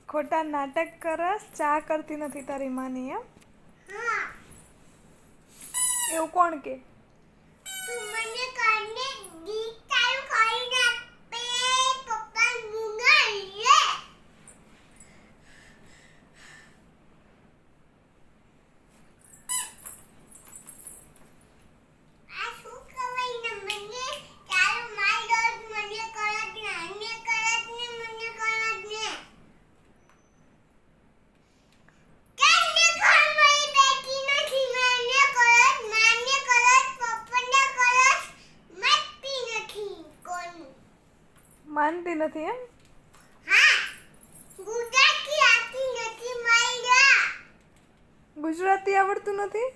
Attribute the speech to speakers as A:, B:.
A: ખોટા નાટક કરસ, ચા કરતી નથી તારી માની એમ?
B: હા.
A: એવું કોણ કે?
B: તું મને કાને ગીત ચાલુ કરીને આપે પપ્પા મુંગા લે. આ શું કવાય ને મને ચાલુ માર દોડ મને કરત ને અન્ય કરત ને મને કરત ને. કેને ઘરમાં બેઠી નથી મને કરત માને કરત પપ્પાને કરત મતતી નથી કોનું.
A: માનતી નથી એમ?
B: હા. ગુજરાતી આતી નથી માયરા.
A: ગુજરાતી આવડતું નથી?